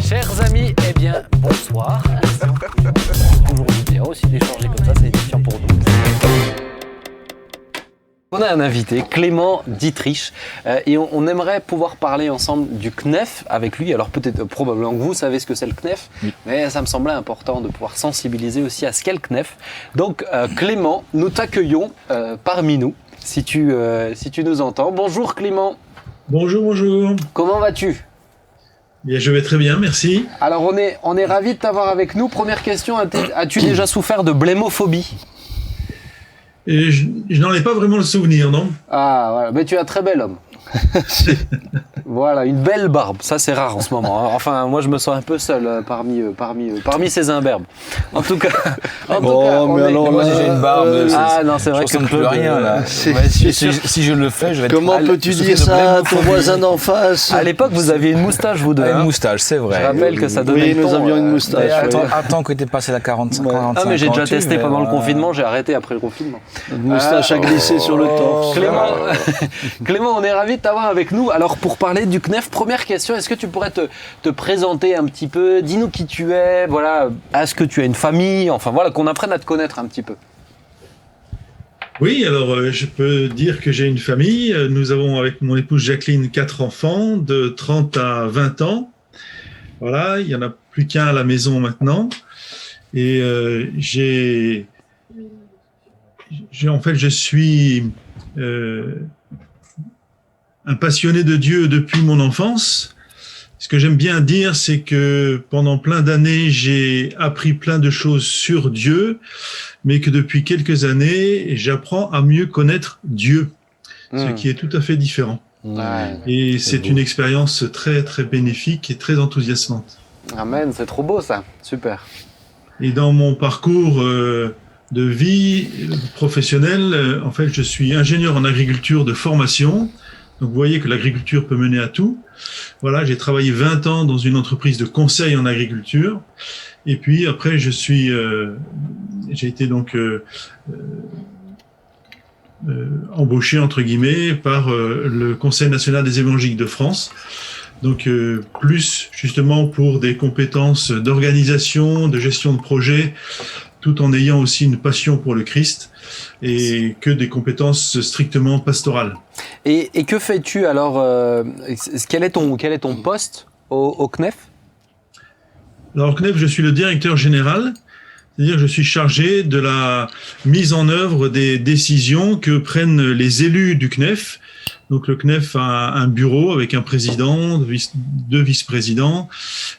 Chers amis, eh bien, bonsoir. Toujours bien aussi d'échanger comme ça, c'est édifiant pour nous. On a un invité, Clément Dietrich, et on aimerait pouvoir parler ensemble du CNEF avec lui. Alors peut-être, probablement que vous savez ce que c'est le CNEF, oui. Mais ça me semblait important de pouvoir sensibiliser aussi à ce qu'est le CNEF. Donc Clément, nous t'accueillons parmi nous, si tu nous entends. Bonjour Clément. Bonjour, bonjour. Comment vas-tu ? Bien, je vais très bien, merci. Alors on est ravis de t'avoir avec nous. Première question, as-tu déjà souffert de blémophobie ? Et je n'en ai pas vraiment le souvenir, non ? Ah, voilà. Mais tu es un très bel homme. Voilà, une belle barbe. Ça, c'est rare en ce moment. Enfin, moi, je me sens un peu seul parmi ces imberbes. En tout cas, moi, si j'ai une barbe, ah non, c'est vrai que je ne plus rien là. Si je le fais, je vais être. Comment peux-tu dire ça à ton voisin d'en face ? À l'époque, vous aviez une moustache, vous deux. Une moustache, c'est vrai. Je rappelle que ça donnait. Oui, nous avions une moustache. Attends que tu aies passé la 45 ans. Ah, mais j'ai déjà testé pendant le confinement. J'ai arrêté après le confinement. Une moustache a glissé sur le torse. Clément, on est ravis de t'avoir avec nous. Alors, pour parler du CNEF, première question, est-ce que tu pourrais te présenter un petit peu ? Dis-nous qui tu es, voilà. Est-ce que tu as une famille ? Enfin, voilà, qu'on apprenne à te connaître un petit peu. Oui, alors je peux dire que j'ai une famille. Nous avons avec mon épouse Jacqueline 4 enfants de 30 à 20 ans. Voilà, il n'y en a plus qu'un à la maison maintenant. Et je suis un passionné de Dieu depuis mon enfance. Ce que j'aime bien dire, c'est que pendant plein d'années, j'ai appris plein de choses sur Dieu, mais que depuis quelques années, j'apprends à mieux connaître Dieu, ce qui est tout à fait différent. Et c'est une expérience très, très bénéfique et très enthousiasmante. Amen, c'est trop beau ça, super. Et dans mon parcours de vie professionnelle, en fait, je suis ingénieur en agriculture de formation. Donc, vous voyez que l'agriculture peut mener à tout. Voilà, j'ai travaillé 20 ans dans une entreprise de conseil en agriculture. Et puis, après, j'ai été donc embauché, entre guillemets, par le Conseil national des évangéliques de France. Donc, plus justement pour des compétences d'organisation, de gestion de projet, tout en ayant aussi une passion pour le Christ et que des compétences strictement pastorales. Et que fais-tu alors quel est ton poste au CNEF ? Alors au CNEF, je suis le directeur général, c'est-à-dire que je suis chargé de la mise en œuvre des décisions que prennent les élus du CNEF. Donc le CNEF a un bureau avec un président, deux vice-présidents.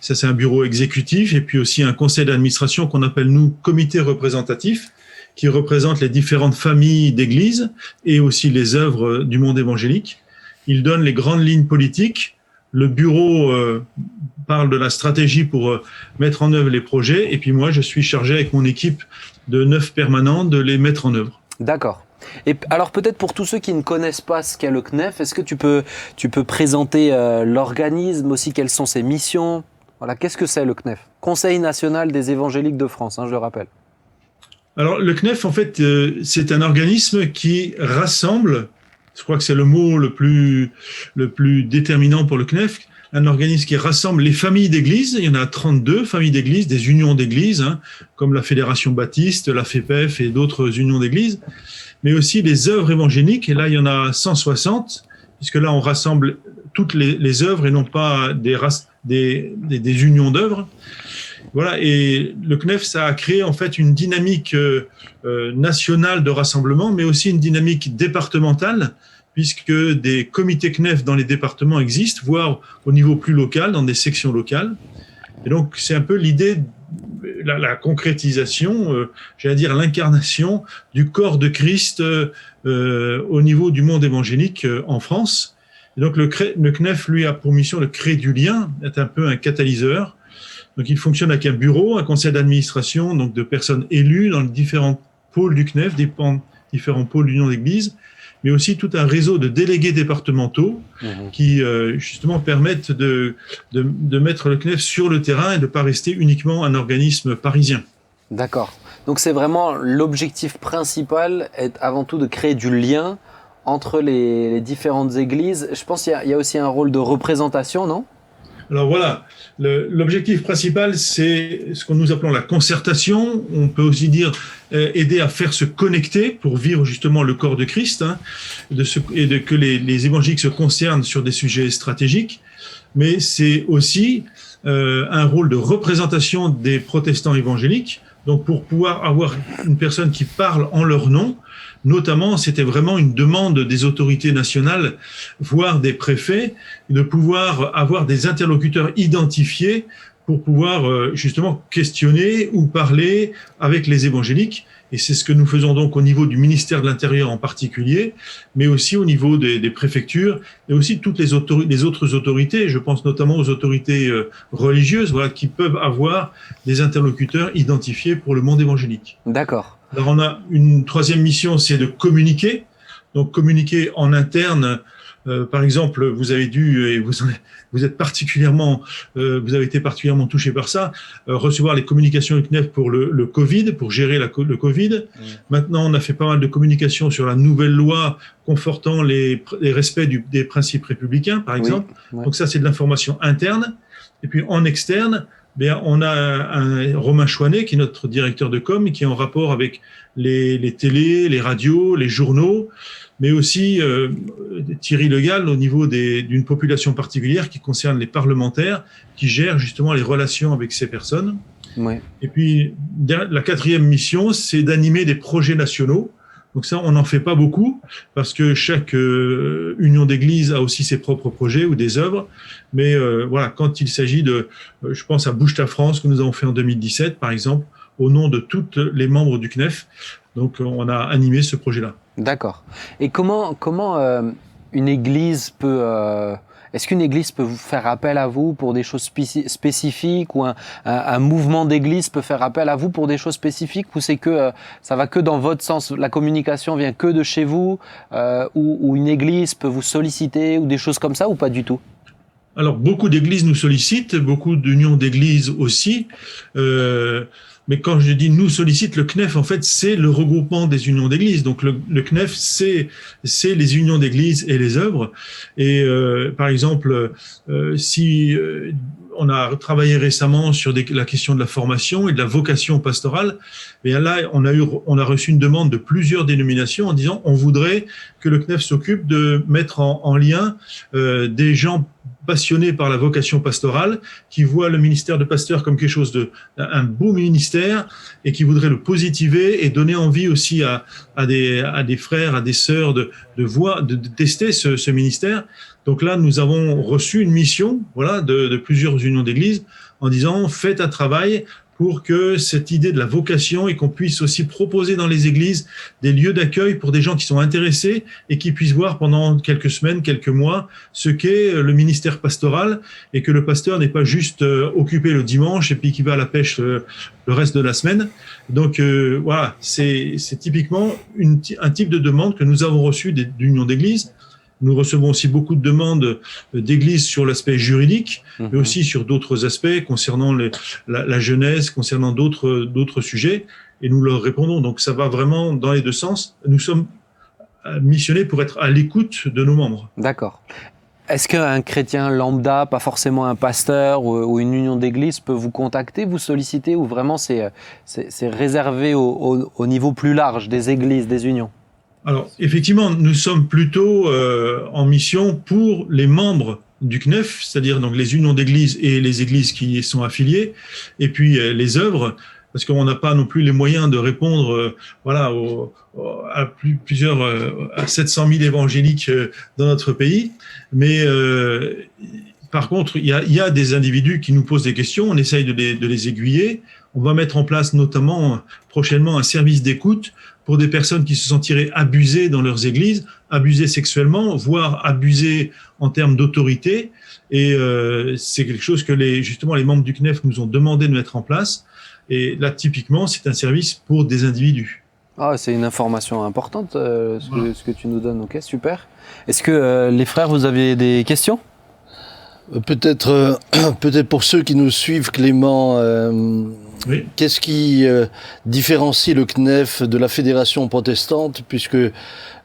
Ça, c'est un bureau exécutif et puis aussi un conseil d'administration qu'on appelle, nous, comité représentatif, qui représente les différentes familles d'églises et aussi les œuvres du monde évangélique. Il donne les grandes lignes politiques. Le bureau parle de la stratégie pour mettre en œuvre les projets. Et puis moi, je suis chargé avec mon équipe de 9 permanents de les mettre en œuvre. D'accord. Et alors peut-être pour tous ceux qui ne connaissent pas ce qu'est le CNEF, est-ce que tu peux présenter l'organisme aussi, quelles sont ses missions ? Voilà, qu'est-ce que c'est le CNEF ? Conseil national des évangéliques de France, je le rappelle. Alors le CNEF, en fait, c'est un organisme qui rassemble, je crois que c'est le mot le plus déterminant pour le CNEF, un organisme qui rassemble les familles d'églises. Il y en a 32 familles d'églises, des unions d'églises, comme la Fédération Baptiste, la FEPEF et d'autres unions d'églises, mais aussi les œuvres évangéliques. Et là, il y en a 160, puisque là, on rassemble toutes les œuvres et non pas des unions d'œuvres. Voilà, et le CNEF, ça a créé en fait une dynamique nationale de rassemblement, mais aussi une dynamique départementale, puisque des comités CNEF dans les départements existent, voire au niveau plus local, dans des sections locales. Et donc, c'est un peu l'idée, la concrétisation, j'allais dire l'incarnation du corps de Christ au niveau du monde évangélique en France. Et donc, le CNEF, lui, a pour mission de créer du lien, est un peu un catalyseur. Donc, il fonctionne avec un bureau, un conseil d'administration, donc de personnes élues dans les différents pôles du CNEF, différents pôles de l'Union d'Église, mais aussi tout un réseau de délégués départementaux qui, justement, permettent de mettre le CNEF sur le terrain et de ne pas rester uniquement un organisme parisien. D'accord. Donc, c'est vraiment l'objectif principal est avant tout de créer du lien entre les différentes églises. Je pense qu'il y a aussi un rôle de représentation, non ? Alors voilà, l'objectif principal, c'est ce que nous appelons la concertation. On peut aussi dire aider à faire se connecter pour vivre justement le corps de Christ, hein, que les évangéliques se concernent sur des sujets stratégiques. Mais c'est aussi un rôle de représentation des protestants évangéliques. Donc pour pouvoir avoir une personne qui parle en leur nom, notamment, c'était vraiment une demande des autorités nationales, voire des préfets, de pouvoir avoir des interlocuteurs identifiés pour pouvoir justement questionner ou parler avec les évangéliques. Et c'est ce que nous faisons donc au niveau du ministère de l'Intérieur en particulier, mais aussi au niveau des préfectures et aussi toutes les autres autorités. Je pense notamment aux autorités religieuses, voilà, qui peuvent avoir des interlocuteurs identifiés pour le monde évangélique. D'accord. Alors on a une troisième mission, c'est de communiquer. Donc communiquer en interne. Par exemple, vous avez dû, et vous êtes particulièrement, vous avez été particulièrement touché par ça, recevoir les communications du CNEF pour le Covid, pour gérer le Covid. Maintenant, on a fait pas mal de communications sur la nouvelle loi confortant les respects des principes républicains, par exemple. Oui. Donc ça, c'est de l'information interne. Et puis en externe, bien, on a un Romain Chouanet, qui est notre directeur de com, qui est en rapport avec les télés, les radios, les journaux, mais aussi Thierry Le Gall au niveau d'une population particulière qui concerne les parlementaires, qui gèrent justement les relations avec ces personnes. Oui. Et puis, la quatrième mission, c'est d'animer des projets nationaux. Donc ça, on n'en fait pas beaucoup, parce que chaque union d'église a aussi ses propres projets ou des œuvres. Mais voilà, quand il s'agit je pense à Bouge ta France, que nous avons fait en 2017, par exemple, au nom de tous les membres du CNEF. Donc on a animé ce projet-là. D'accord. Et comment une église peut... Est-ce qu'une église peut vous faire appel à vous pour des choses spécifiques, ou un mouvement d'église peut faire appel à vous pour des choses spécifiques, ou c'est que ça va que dans votre sens, la communication vient que de chez vous, ou une église peut vous solliciter, ou des choses comme ça, ou pas du tout? Alors, beaucoup d'églises nous sollicitent, beaucoup d'unions d'églises aussi. Mais quand je dis nous sollicite, le CNEF, en fait, c'est le regroupement des unions d'églises. Donc, le CNEF, c'est les unions d'églises et les œuvres. Et par exemple, si on a travaillé récemment sur la question de la formation et de la vocation pastorale, et là, on a reçu une demande de plusieurs dénominations en disant on voudrait que le CNEF s'occupe de mettre en lien des gens passionnés par la vocation pastorale, qui voient le ministère de pasteur comme quelque chose un beau ministère, et qui voudraient le positiver et donner envie aussi à des frères, à des sœurs de tester ce ministère. Donc là, nous avons reçu une mission, voilà, de plusieurs unions d'églises, en disant faites un travail pour que cette idée de la vocation, et qu'on puisse aussi proposer dans les églises des lieux d'accueil pour des gens qui sont intéressés et qui puissent voir pendant quelques semaines, quelques mois, ce qu'est le ministère pastoral, et que le pasteur n'est pas juste occupé le dimanche et puis qui va à la pêche le reste de la semaine. Donc voilà, c'est typiquement un type de demande que nous avons reçu d'unions d'églises. Nous recevons aussi beaucoup de demandes d'églises sur l'aspect juridique, mais aussi sur d'autres aspects concernant la jeunesse, concernant d'autres sujets, et nous leur répondons. Donc ça va vraiment dans les deux sens. Nous sommes missionnés pour être à l'écoute de nos membres. D'accord. Est-ce qu'un chrétien lambda, pas forcément un pasteur ou une union d'église, peut vous contacter, vous solliciter, ou vraiment c'est réservé au niveau plus large des églises, des unions? Alors, effectivement, nous sommes plutôt en mission pour les membres du CNEF, c'est-à-dire donc les unions d'églises et les églises qui y sont affiliées, et puis les œuvres, parce qu'on n'a pas non plus les moyens de répondre voilà, à 700 000 évangéliques dans notre pays. Mais par contre, il y a des individus qui nous posent des questions, on essaye de les aiguiller. On va mettre en place notamment prochainement un service d'écoute pour des personnes qui se sentiraient abusées dans leurs églises, abusées sexuellement, voire abusées en termes d'autorité. Et c'est quelque chose que justement les membres du CNEF nous ont demandé de mettre en place. Et là, typiquement, c'est un service pour des individus. Ah, c'est une information importante, ce que tu nous donnes. Ok, super. Est-ce que les frères, vous avez des questions? Peut-être pour ceux qui nous suivent, Clément, Oui. Qu'est-ce qui différencie le CNEF de la Fédération protestante, puisque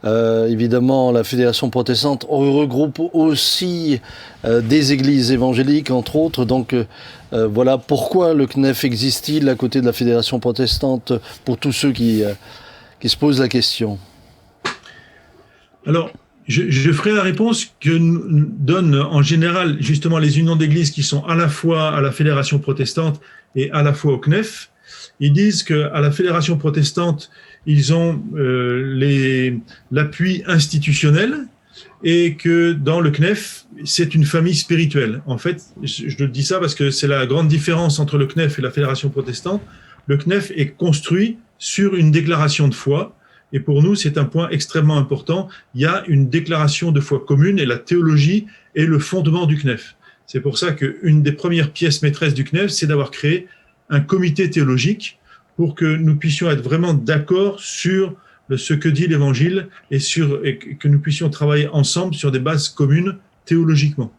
évidemment la Fédération protestante regroupe aussi des églises évangéliques, entre autres. Donc voilà pourquoi le CNEF existe-t-il à côté de la Fédération protestante, pour tous ceux qui se posent la question. Alors, je ferai la réponse que nous donnent en général justement les unions d'églises qui sont à la fois à la Fédération protestante et à la fois au CNEF. Ils disent qu'à la Fédération protestante, ils ont l'appui institutionnel et que dans le CNEF, c'est une famille spirituelle. En fait, je dis ça parce que c'est la grande différence entre le CNEF et la Fédération protestante. Le CNEF est construit sur une déclaration de foi. Et pour nous, c'est un point extrêmement important. Il y a une déclaration de foi commune et la théologie est le fondement du CNEF. C'est pour ça qu'une des premières pièces maîtresses du CNEF, c'est d'avoir créé un comité théologique pour que nous puissions être vraiment d'accord sur ce que dit l'Évangile et que nous puissions travailler ensemble sur des bases communes théologiquement.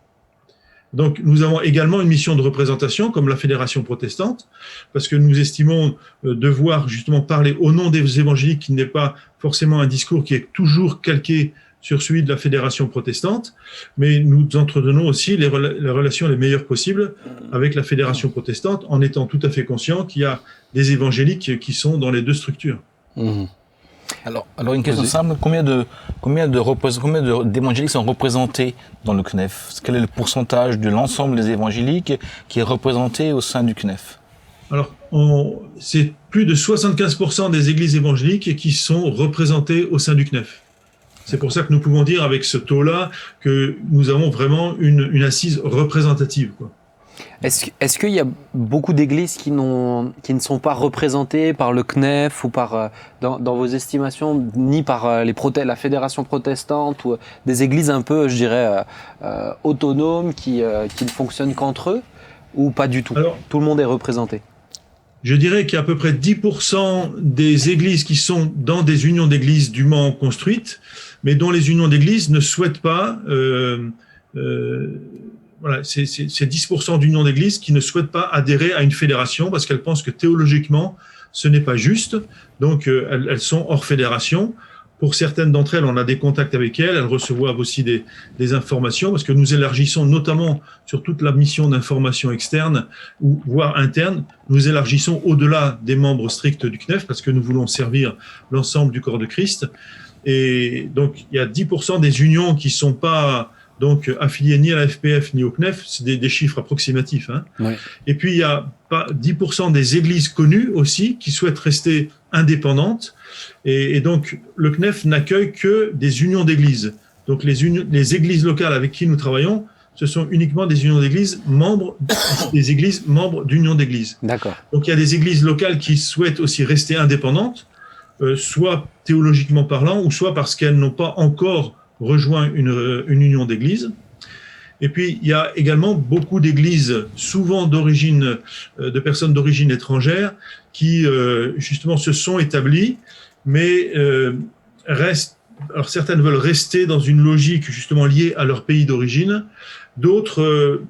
Donc, nous avons également une mission de représentation, comme la Fédération protestante, parce que nous estimons devoir justement parler au nom des évangéliques, qui n'est pas forcément un discours qui est toujours calqué sur celui de la Fédération protestante, mais nous entretenons aussi les relations les meilleures possibles avec la Fédération protestante, en étant tout à fait conscients qu'il y a des évangéliques qui sont dans les deux structures. Mmh. Alors une question simple, combien d'évangéliques sont représentés dans le CNEF? Quel est le pourcentage de l'ensemble des évangéliques qui est représenté au sein du CNEF? Alors, c'est plus de 75% des églises évangéliques qui sont représentées au sein du CNEF. C'est pour ça que nous pouvons dire avec ce taux-là que nous avons vraiment une assise représentative, quoi. Est-ce qu'il y a beaucoup d'églises qui ne sont pas représentées par le CNEF ou dans vos estimations, ni par la Fédération protestante, ou des églises un peu, je dirais, autonomes qui ne fonctionnent qu'entre eux, ou pas du tout? Alors, tout le monde est représenté. Je dirais qu'il y a à peu près 10% des églises qui sont dans des unions d'églises dûment construites, mais dont les unions d'églises ne souhaitent pas... Voilà, c'est 10% d'unions d'églises qui ne souhaitent pas adhérer à une fédération parce qu'elles pensent que théologiquement, ce n'est pas juste. Donc, elles sont hors fédération. Pour certaines d'entre elles, on a des contacts avec elles. Elles reçoivent aussi des informations parce que nous élargissons notamment sur toute la mission d'information externe ou voire interne. Nous élargissons au-delà des membres stricts du CNEF parce que nous voulons servir l'ensemble du corps de Christ. Et donc, il y a 10% des unions qui sont pas donc affiliés ni à la FPF ni au CNEF, c'est des chiffres approximatifs. Hein. Ouais. Et puis il y a 10% des églises connues aussi qui souhaitent rester indépendantes. Et donc le CNEF n'accueille que des unions d'églises. Donc les églises locales avec qui nous travaillons, ce sont uniquement des unions d'églises membres d'unions d'églises. D'accord. Donc il y a des églises locales qui souhaitent aussi rester indépendantes, soit théologiquement parlant, ou soit parce qu'elles n'ont pas encore rejoint une union d'église. Et puis, il y a également beaucoup d'églises, souvent de personnes d'origine étrangère, qui justement se sont établies, mais restent. Alors, certaines veulent rester dans une logique justement liée à leur pays d'origine. D'autres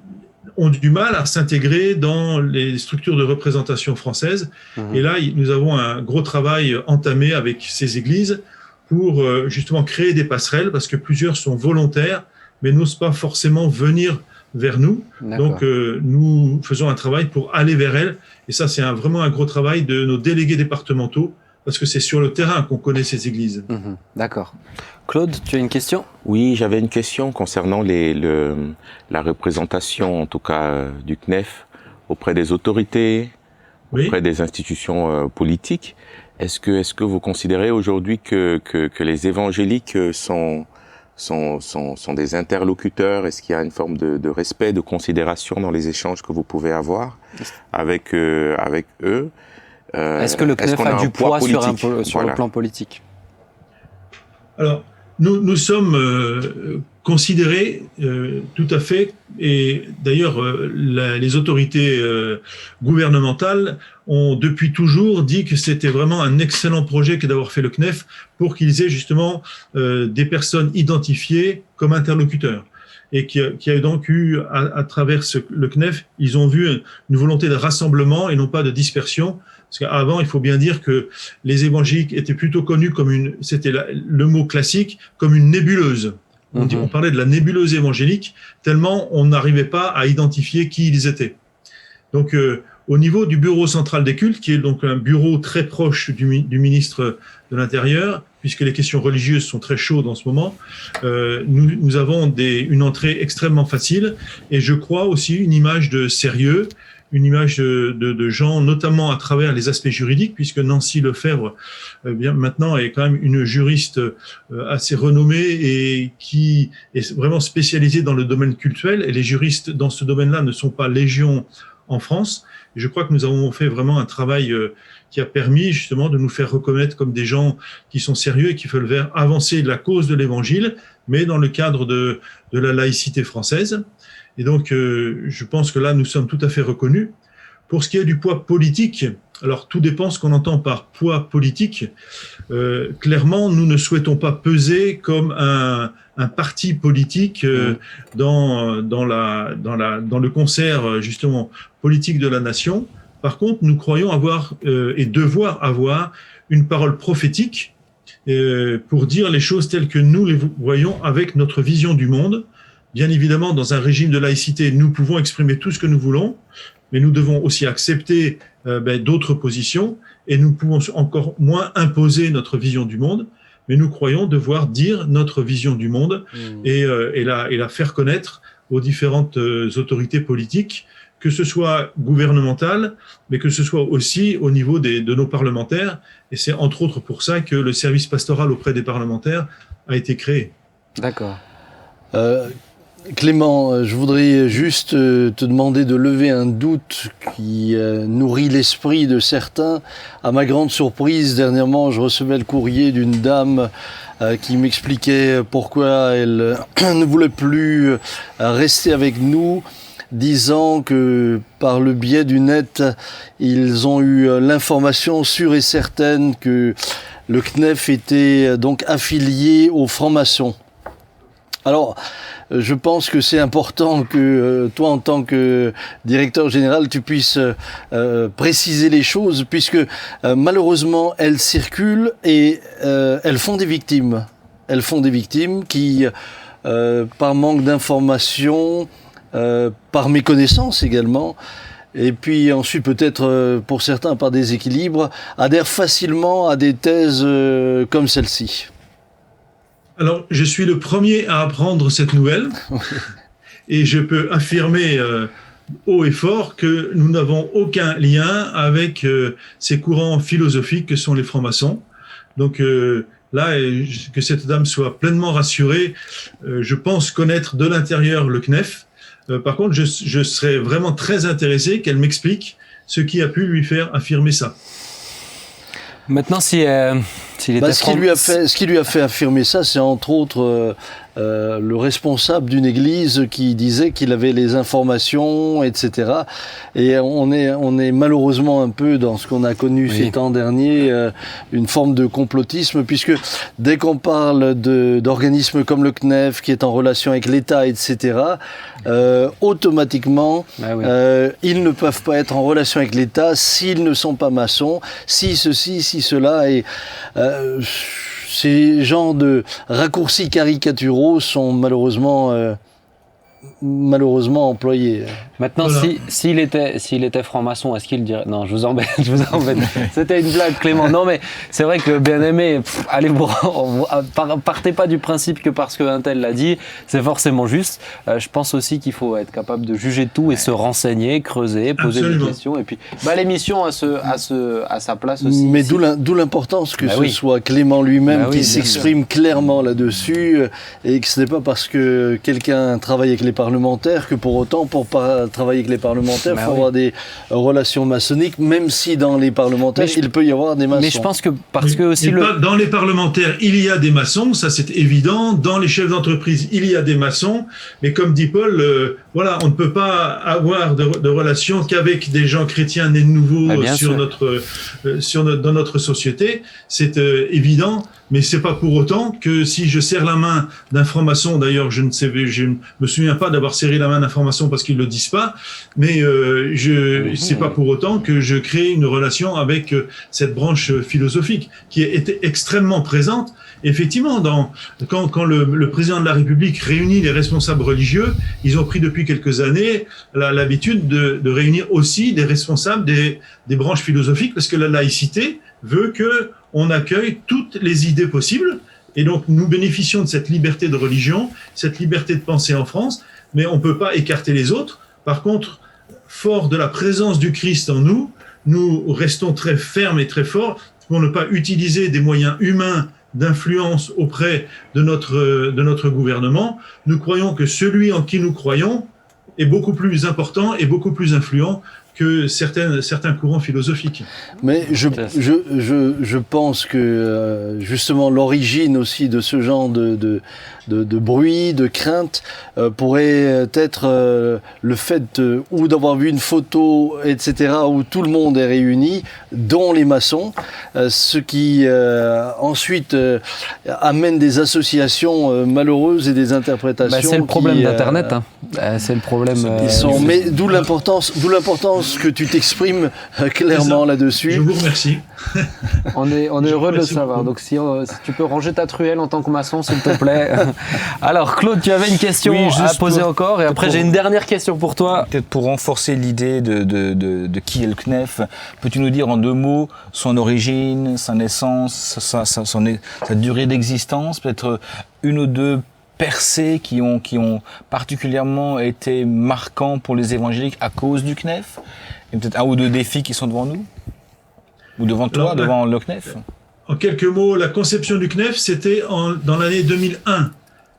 ont du mal à s'intégrer dans les structures de représentation françaises. Mmh. Et là, nous avons un gros travail entamé avec ces églises pour justement créer des passerelles, parce que plusieurs sont volontaires, mais n'osent pas forcément venir vers nous. Donc, nous faisons un travail pour aller vers elles. Et ça, c'est vraiment un gros travail de nos délégués départementaux, parce que c'est sur le terrain qu'on connaît ces églises. Mmh, d'accord. Claude, tu as une question? Oui, j'avais une question concernant la représentation, en tout cas, du CNEF auprès des autorités, auprès des institutions politiques. Est-ce que vous considérez aujourd'hui que les évangéliques sont des interlocuteurs? Est-ce qu'il y a une forme de respect, de considération dans les échanges que vous pouvez avoir avec eux? Est-ce que le CNEF a du poids sur le plan politique? Alors, nous sommes considérés tout à fait, et d'ailleurs les autorités gouvernementales ont depuis toujours dit que c'était vraiment un excellent projet que d'avoir fait le CNEF pour qu'ils aient justement des personnes identifiées comme interlocuteurs. et qui a donc eu, à travers le CNEF, ils ont vu une volonté de rassemblement et non pas de dispersion. Parce qu'avant, il faut bien dire que les évangéliques étaient plutôt connus comme c'était le mot classique, comme une nébuleuse. On parlait de la nébuleuse évangélique, tellement on n'arrivait pas à identifier qui ils étaient. Donc, au niveau du bureau central des cultes, qui est donc un bureau très proche du ministre de l'Intérieur, puisque les questions religieuses sont très chaudes en ce moment, nous avons une entrée extrêmement facile, et je crois aussi une image de sérieux, une image de gens, notamment à travers les aspects juridiques, puisque Nancy Lefebvre, maintenant, est quand même une juriste assez renommée et qui est vraiment spécialisée dans le domaine cultuel. Et les juristes dans ce domaine-là ne sont pas légion en France. Et je crois que nous avons fait vraiment un travail qui a permis justement de nous faire reconnaître comme des gens qui sont sérieux et qui veulent faire avancer la cause de l'Évangile, mais dans le cadre de la laïcité française. Et donc, je pense que là, nous sommes tout à fait reconnus. Pour ce qui est du poids politique, alors tout dépend ce qu'on entend par poids politique. Clairement, nous ne souhaitons pas peser comme un parti politique dans le concert justement politique de la nation. Par contre, nous croyons avoir et devoir avoir une parole prophétique pour dire les choses telles que nous les voyons avec notre vision du monde. Bien évidemment, dans un régime de laïcité, nous pouvons exprimer tout ce que nous voulons, mais nous devons aussi accepter d'autres positions et nous pouvons encore moins imposer notre vision du monde, mais nous croyons devoir dire notre vision du monde et la faire connaître aux différentes autorités politiques, que ce soit gouvernementales, mais que ce soit aussi au niveau de nos parlementaires. Et c'est entre autres pour ça que le service pastoral auprès des parlementaires a été créé. D'accord. Clément, je voudrais juste te demander de lever un doute qui nourrit l'esprit de certains. À ma grande surprise, dernièrement, je recevais le courrier d'une dame qui m'expliquait pourquoi elle ne voulait plus rester avec nous, disant que par le biais du net, ils ont eu l'information sûre et certaine que le CNEF était donc affilié aux francs-maçons. Alors, je pense que c'est important que toi, en tant que directeur général, tu puisses préciser les choses, puisque malheureusement, elles circulent et elles font des victimes. Elles font des victimes qui, par manque d'information, par méconnaissance également, et puis ensuite peut-être pour certains par déséquilibre, adhèrent facilement à des thèses comme celle-ci. Alors, je suis le premier à apprendre cette nouvelle et je peux affirmer haut et fort que nous n'avons aucun lien avec ces courants philosophiques que sont les francs-maçons. Donc là, que cette dame soit pleinement rassurée, je pense connaître de l'intérieur le CNEF. Par contre, je serais vraiment très intéressé qu'elle m'explique ce qui a pu lui faire affirmer ça. Maintenant, s'il était ce qui lui a fait affirmer ça, c'est entre autres le responsable d'une église qui disait qu'il avait les informations, etc. Et on est malheureusement un peu dans ce qu'on a connu ces temps derniers, une forme de complotisme, puisque dès qu'on parle d'organismes comme le CNEF, qui est en relation avec l'État, etc., automatiquement, ils ne peuvent pas être en relation avec l'État s'ils ne sont pas maçons, si ceci, si cela, et ces genres de raccourcis caricaturaux sont malheureusement employés. Maintenant, voilà. s'il était franc-maçon, est-ce qu'il dirait... Non, je vous embête. C'était une blague, Clément. Non, mais c'est vrai que bien-aimé, partez pas du principe que parce qu'un tel l'a dit, c'est forcément juste. Je pense aussi qu'il faut être capable de juger tout et se renseigner, creuser, poser des questions. Et puis, l'émission a sa place aussi. Mais d'où l'importance que ce soit Clément lui-même qui s'exprime clairement là-dessus, et que ce n'est pas parce que quelqu'un travaille avec les parlementaires que pour autant, pour travailler avec les parlementaires, il faut avoir des relations maçonniques, même si dans les parlementaires, il peut y avoir des maçons. Mais je pense que parce que aussi dans les parlementaires, il y a des maçons, ça c'est évident. Dans les chefs d'entreprise, il y a des maçons. Mais comme dit Paul, voilà, on ne peut pas avoir de relation qu'avec des gens chrétiens nés de nouveau dans notre société. C'est évident, mais c'est pas pour autant que si je serre la main d'un franc-maçon, d'ailleurs, je ne me souviens pas d'avoir serré la main d'un franc-maçon parce qu'ils le disent pas, mais c'est pas pour autant que je crée une relation avec cette branche philosophique qui était extrêmement présente. Effectivement, quand le président de la République réunit les responsables religieux, ils ont pris depuis quelques années l'habitude de réunir aussi des responsables des branches philosophiques, parce que la laïcité veut que on accueille toutes les idées possibles. Et donc, nous bénéficions de cette liberté de religion, cette liberté de penser en France, mais on ne peut pas écarter les autres. Par contre, fort de la présence du Christ en nous, nous restons très fermes et très forts pour ne pas utiliser des moyens humains d'influence auprès de notre gouvernement. Nous croyons que celui en qui nous croyons est beaucoup plus important et beaucoup plus influent que certains courants philosophiques. Mais je pense que justement l'origine aussi de ce genre de bruit, de crainte, pourrait être le fait ou d'avoir vu une photo, etc., où tout le monde est réuni, dont les maçons, ce qui ensuite amène des associations malheureuses et des interprétations. C'est le problème d'Internet. C'est le problème. Mais d'où l'importance que tu t'exprimes clairement là-dessus. Je vous remercie. On est heureux de le savoir. Donc si tu peux ranger ta truelle en tant que maçon, s'il te plaît. Alors Claude, tu avais une question à poser encore, et après j'ai une dernière question pour toi. Peut-être pour renforcer l'idée de qui est le CNEF, peux-tu nous dire en 2 mots son origine, sa naissance, sa durée d'existence, peut-être 1 ou 2 percées qui ont particulièrement été marquants pour les évangéliques à cause du CNEF, et peut-être 1 ou 2 défis qui sont devant nous, ou devant toi, devant le CNEF. En quelques mots, la conception du CNEF, c'était dans l'année 2001.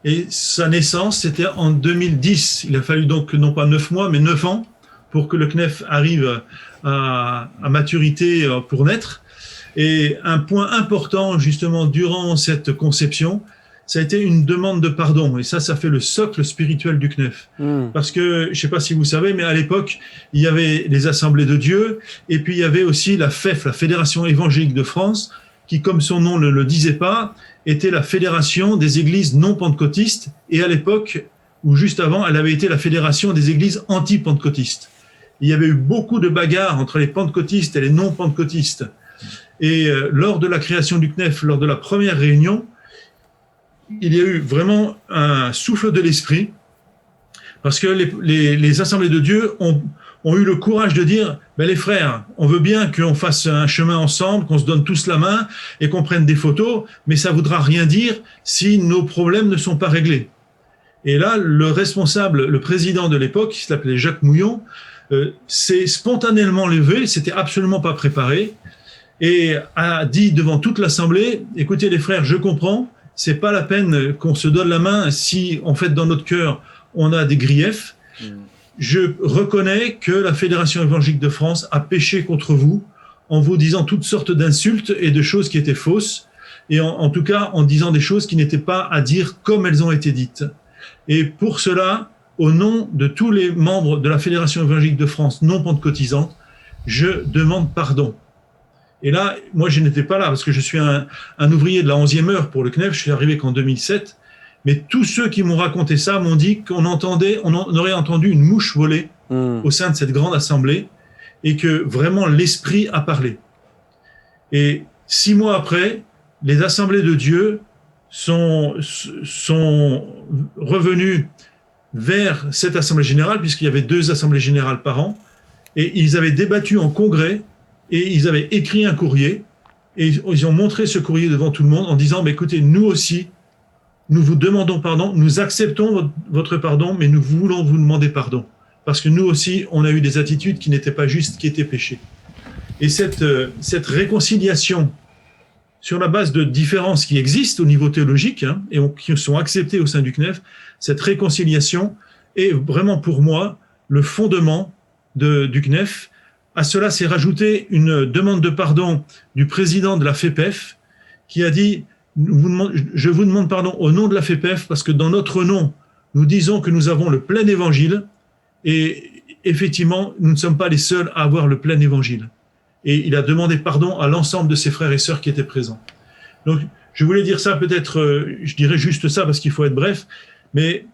Et sa naissance, c'était en 2010. Il a fallu donc non pas 9 mois, mais 9 ans pour que le CNEF arrive à maturité pour naître. Et un point important, justement, durant cette conception, ça a été une demande de pardon. Et ça fait le socle spirituel du CNEF. Parce que, je ne sais pas si vous savez, mais à l'époque, il y avait les Assemblées de Dieu, et puis il y avait aussi la FEF, la Fédération évangélique de France, qui, comme son nom ne le disait pas, était la fédération des églises non pentecôtistes, et à l'époque, ou juste avant, elle avait été la fédération des églises anti-pentecôtistes. Il y avait eu beaucoup de bagarres entre les pentecôtistes et les non-pentecôtistes. Et lors de la création du CNEF, lors de la première réunion, il y a eu vraiment un souffle de l'esprit, parce que les assemblées de Dieu ont eu le courage de dire, les frères, on veut bien qu'on fasse un chemin ensemble, qu'on se donne tous la main et qu'on prenne des photos, mais ça voudra rien dire si nos problèmes ne sont pas réglés. Et là, le responsable, le président de l'époque, qui s'appelait Jacques Mouillon, s'est spontanément levé, c'était absolument pas préparé, et a dit devant toute l'assemblée, écoutez les frères, je comprends, c'est pas la peine qu'on se donne la main si, en fait, dans notre cœur, on a des griefs. Je reconnais que la Fédération évangélique de France a péché contre vous en vous disant toutes sortes d'insultes et de choses qui étaient fausses, et en tout cas en disant des choses qui n'étaient pas à dire comme elles ont été dites. Et pour cela, au nom de tous les membres de la Fédération évangélique de France non pentecôtisante, je demande pardon. Et là, moi je n'étais pas là parce que je suis un ouvrier de la 11e heure pour le CNEF, je suis arrivé qu'en 2007, mais tous ceux qui m'ont raconté ça m'ont dit qu'on aurait entendu une mouche voler au sein de cette grande assemblée, et que vraiment l'esprit a parlé. Et 6 mois après, les assemblées de Dieu sont revenus vers cette assemblée générale, puisqu'il y avait 2 assemblées générales par an, et ils avaient débattu en congrès, et ils avaient écrit un courrier, et ils ont montré ce courrier devant tout le monde en disant, écoutez, nous aussi, nous vous demandons pardon, nous acceptons votre pardon, mais nous voulons vous demander pardon. Parce que nous aussi, on a eu des attitudes qui n'étaient pas justes, qui étaient péchées. Et cette réconciliation sur la base de différences qui existent au niveau théologique, et qui sont acceptées au sein du CNEF, cette réconciliation est vraiment pour moi le fondement du CNEF. À cela s'est rajouté une demande de pardon du président de la FEPEF, qui a dit « Je vous demande pardon au nom de la FEPEF, parce que dans notre nom, nous disons que nous avons le plein évangile, Et effectivement, nous ne sommes pas les seuls à avoir le plein évangile. Et il a demandé pardon à l'ensemble de ses frères et sœurs qui étaient présents. Donc, je voulais dire ça peut-être, je dirais juste ça parce qu'il faut être bref, mais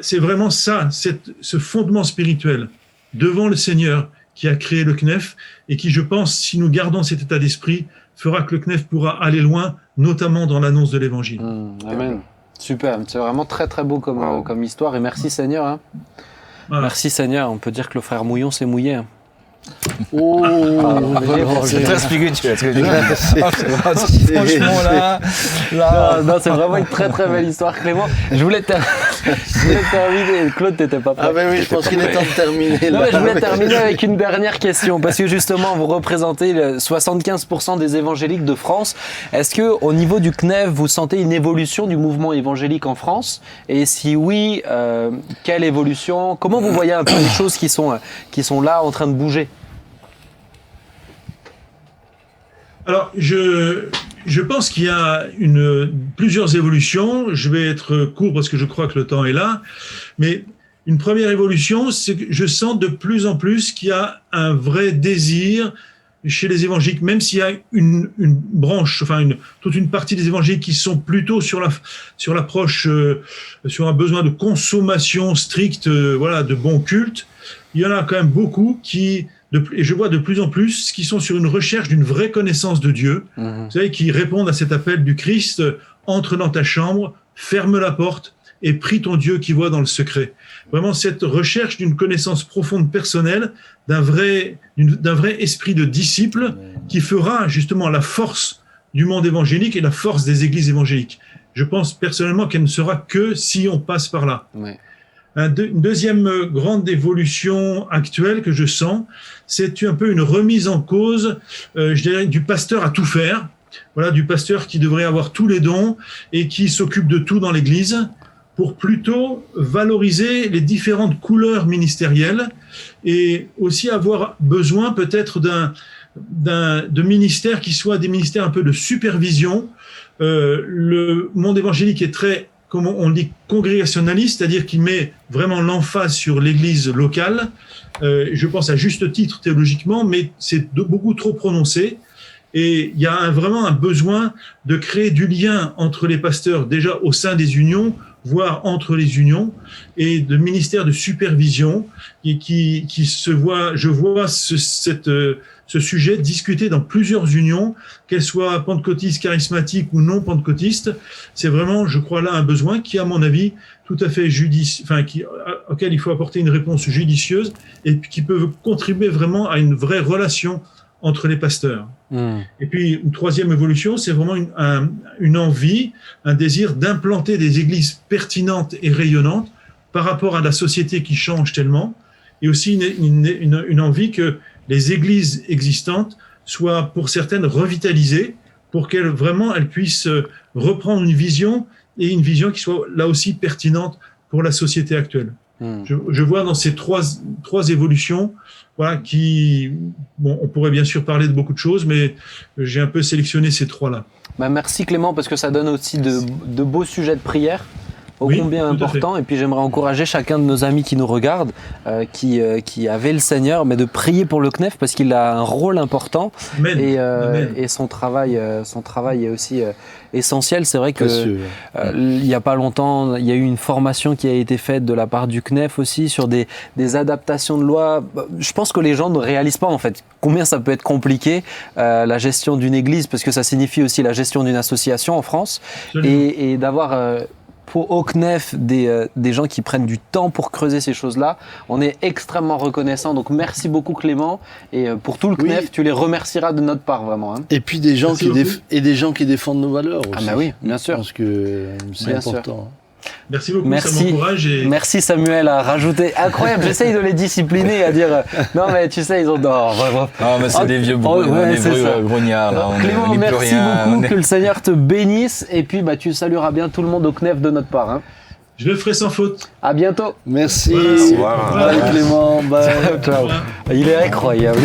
c'est vraiment ça, ce fondement spirituel devant le Seigneur qui a créé le CNEF et qui, je pense, si nous gardons cet état d'esprit, fera que le CNEF pourra aller loin, notamment dans l'annonce de l'Évangile. Amen. Super, c'est vraiment très très beau comme histoire et merci Seigneur. Hein. Voilà. Merci Seigneur, on peut dire que le frère Mouillon s'est mouillé. Hein. Oh, c'est très spirituel. Franchement là, non, c'est vraiment une très très belle histoire, Clément. Je voulais terminer. Claude, t'étais pas prêt. Ah ben oui, je pense qu'il est temps de terminer. Non, mais je voulais terminer avec une dernière question parce que justement, vous représentez 75% des évangéliques de France. Est-ce que, au niveau du CNEF, vous sentez une évolution du mouvement évangélique en France? Et si oui, quelle évolution? Comment vous voyez un peu les choses qui sont là en train de bouger? Alors, je pense qu'il y a plusieurs évolutions. Je vais être court parce que je crois que le temps est là. Mais une première évolution, c'est que je sens de plus en plus qu'il y a un vrai désir chez les évangéliques, même s'il y a une branche, enfin toute une partie des évangéliques qui sont plutôt sur l'approche, sur un besoin de consommation stricte, voilà, de bon culte. Il y en a quand même beaucoup et je vois de plus en plus qui sont sur une recherche d'une vraie connaissance de Dieu, vous savez, qui répondent à cet appel du Christ, entre dans ta chambre, ferme la porte et prie ton Dieu qui voit dans le secret. Vraiment cette recherche d'une connaissance profonde personnelle, d'un vrai esprit de disciple qui fera justement la force du monde évangélique et la force des églises évangéliques. Je pense personnellement qu'elle ne sera que si on passe par là. Ouais. Une deuxième grande évolution actuelle que je sens, c'est un peu une remise en cause, je dirais, du pasteur à tout faire. Voilà, du pasteur qui devrait avoir tous les dons et qui s'occupe de tout dans l'Église, pour plutôt valoriser les différentes couleurs ministérielles et aussi avoir besoin peut-être de ministères qui soient des ministères un peu de supervision. Le monde évangélique est très, comme on dit, congrégationaliste, c'est-à-dire qu'il met vraiment l'emphase sur l'Église locale. Je pense à juste titre théologiquement, mais c'est beaucoup trop prononcé. Et il y a vraiment un besoin de créer du lien entre les pasteurs, déjà au sein des unions, voire entre les unions, et de ministères de supervision qui se voient. Je vois ce sujet discuté dans plusieurs unions, qu'elles soient pentecôtistes, charismatiques ou non pentecôtistes. C'est vraiment, je crois, là un besoin qui, à mon avis, tout à fait auquel il faut apporter une réponse judicieuse et qui peut contribuer vraiment à une vraie relation entre les pasteurs. Et puis, une troisième évolution, c'est vraiment une envie, un désir d'implanter des églises pertinentes et rayonnantes par rapport à la société qui change tellement, et aussi une envie que les églises existantes soient, pour certaines, revitalisées, pour qu'elles puissent reprendre une vision, et une vision qui soit là aussi pertinente pour la société actuelle. Je vois dans ces trois évolutions, voilà, on pourrait bien sûr parler de beaucoup de choses, mais j'ai un peu sélectionné ces trois-là. Merci Clément, parce que ça donne aussi de beaux sujets de prière, combien important. Et puis j'aimerais encourager chacun de nos amis qui nous regardent, qui avaient le Seigneur, mais de prier pour le CNEF, parce qu'il a un rôle important. Amen. Et son travail est aussi essentiel. C'est vrai que il y a pas longtemps, il y a eu une formation qui a été faite de la part du CNEF aussi sur des adaptations de lois. Je pense que les gens ne réalisent pas en fait combien ça peut être compliqué la gestion d'une église, parce que ça signifie aussi la gestion d'une association en France, et d'avoir au CNEF des gens qui prennent du temps pour creuser ces choses-là. On est extrêmement reconnaissants. Donc merci beaucoup Clément. Et pour tout le CNEF, tu les remercieras de notre part vraiment. Hein. Et puis des gens qui défendent nos valeurs aussi. Ah bah oui, bien sûr. Je pense que c'est bien important. Merci beaucoup, ça m'encourage. Merci Samuel à rajouter. Incroyable, j'essaye de les discipliner, à dire non mais tu sais, ils ont... Ah mais c'est des vieux grognards là. Clément, merci beaucoup, que le Seigneur te bénisse, et puis tu salueras bien tout le monde au CNEF de notre part. Hein. Je le ferai sans faute. À bientôt. Merci. Au revoir. Bye Clément. Bye. Ciao. Il est incroyable,